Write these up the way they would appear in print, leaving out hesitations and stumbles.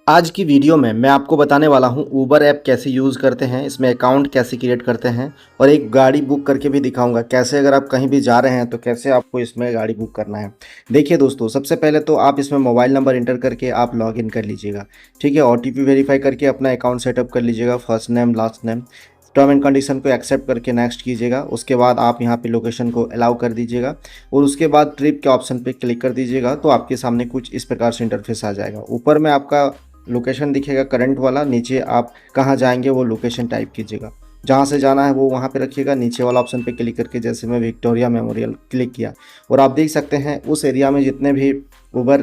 आज की वीडियो में मैं आपको बताने वाला हूँ ऊबर ऐप कैसे यूज़ करते हैं, इसमें अकाउंट कैसे क्रिएट करते हैं और एक गाड़ी बुक करके भी दिखाऊंगा कैसे अगर आप कहीं भी जा रहे हैं तो कैसे आपको इसमें गाड़ी बुक करना है। देखिए दोस्तों, सबसे पहले तो आप इसमें मोबाइल नंबर इंटर करके आप लॉगिन कर लीजिएगा। ठीक है, ओटीपी वेरीफाई करके अपना अकाउंट सेटअप कर लीजिएगा, first name last name. Term and condition को एक्सेप्ट करके नेक्स्ट कीजिएगा। उसके बाद आप यहाँ पे लोकेशन को अलाउ कर दीजिएगा और उसके बाद ट्रिप के ऑप्शन पे क्लिक कर दीजिएगा तो आपके सामने कुछ इस प्रकार से इंटरफेस आ जाएगा। ऊपर में आपका लोकेशन दिखेगा करंट वाला, नीचे आप कहाँ जाएंगे वो लोकेशन टाइप कीजिएगा, जहाँ से जाना है वो वहाँ पे रखिएगा। नीचे वाला ऑप्शन पे क्लिक करके जैसे मैं विक्टोरिया मेमोरियल क्लिक किया और आप देख सकते हैं उस एरिया में जितने भी उबर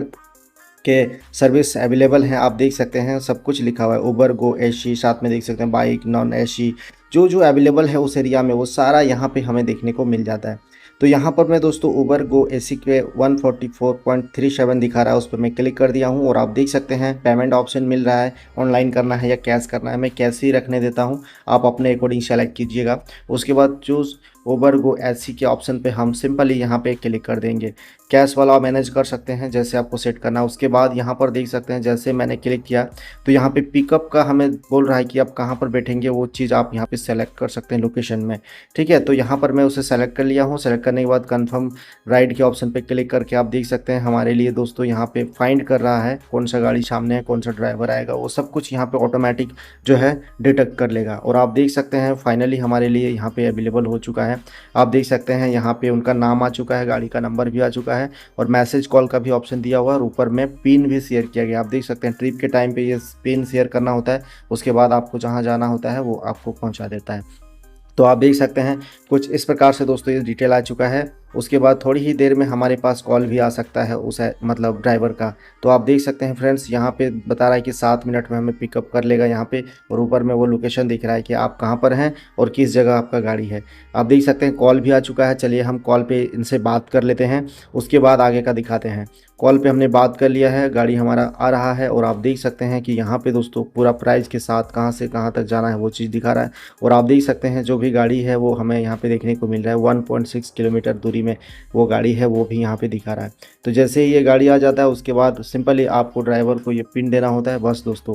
के सर्विस अवेलेबल हैं आप देख सकते हैं, सब कुछ लिखा हुआ है। उबर गो एसी, साथ में देख सकते हैं बाइक नॉन एसी, जो जो अवेलेबल है उस एरिया में वो सारा यहाँ पे हमें देखने को मिल जाता है। तो यहाँ पर मैं दोस्तों उबर गो एसी के 144.37 दिखा रहा है, उस पर मैं क्लिक कर दिया हूँ और आप देख सकते हैं पेमेंट ऑप्शन मिल रहा है। ऑनलाइन करना है या कैश करना है, मैं कैश ही रखने देता हूँ, आप अपने अकॉर्डिंग सेलेक्ट कीजिएगा। उसके बाद चूज़ उबर गो एसी के ऑप्शन पे हम सिंपली यहाँ पे क्लिक कर देंगे। कैश वाला मैनेज कर सकते हैं जैसे आपको सेट करना है। उसके बाद यहाँ पर देख सकते हैं जैसे मैंने क्लिक किया तो यहाँ पे पिकअप का हमें बोल रहा है कि आप कहाँ पर बैठेंगे, वो चीज़ आप यहाँ पे सेलेक्ट कर सकते हैं लोकेशन में। ठीक है, तो यहाँ पर मैं उसे सेलेक्ट कर लिया हूँ। सेलेक्ट करने के बाद कन्फर्म राइड के ऑप्शन पे क्लिक करके आप देख सकते हैं हमारे लिए दोस्तों यहाँ पे फाइंड कर रहा है कौन सा गाड़ी सामने है, कौन सा ड्राइवर आएगा, वो सब कुछ यहाँ पे ऑटोमेटिक जो है डिटेक्ट कर लेगा। और आप देख सकते हैं फाइनली हमारे लिए यहाँ पे अवेलेबल हो चुका है। आप देख सकते हैं यहाँ पे उनका नाम आ चुका है, गाड़ी का नंबर भी आ चुका है और मैसेज कॉल का भी ऑप्शन दिया हुआ है और ऊपर में पिन भी शेयर किया गया। आप देख सकते हैं ट्रिप के टाइम पे ये पिन शेयर करना होता है, उसके बाद आपको जहाँ जाना होता है वो आपको पहुँचा देता है। तो आप देख सकते हैं कुछ इस प्रकार से दोस्तों ये डिटेल आ चुका है। उसके बाद थोड़ी ही देर में हमारे पास कॉल भी आ सकता है उस मतलब ड्राइवर का। तो आप देख सकते हैं फ्रेंड्स यहाँ पे बता रहा है कि 7 मिनट में हमें पिकअप कर लेगा यहाँ पे, और ऊपर में वो लोकेशन दिख रहा है कि आप कहाँ पर हैं और किस जगह आपका गाड़ी है। आप देख सकते हैं कॉल भी आ चुका है। चलिए हम कॉल पे इनसे बात कर लेते हैं, उसके बाद आगे का दिखाते हैं। कॉल पे हमने बात कर लिया है, गाड़ी हमारा आ रहा है और आप देख सकते हैं कि यहाँ पे दोस्तों पूरा प्राइस के साथ कहाँ से कहाँ तक जाना है वो चीज़ दिखा रहा है। और आप देख सकते हैं जो भी गाड़ी है वो हमें यहाँ पे देखने को मिल रहा है, 1.6 किलोमीटर दूरी में वो गाड़ी है वो भी यहाँ पे दिखा रहा है। तो जैसे ही ये गाड़ी आ जाता है उसके बाद सिंपली आपको ड्राइवर को ये पिन देना होता है बस दोस्तों।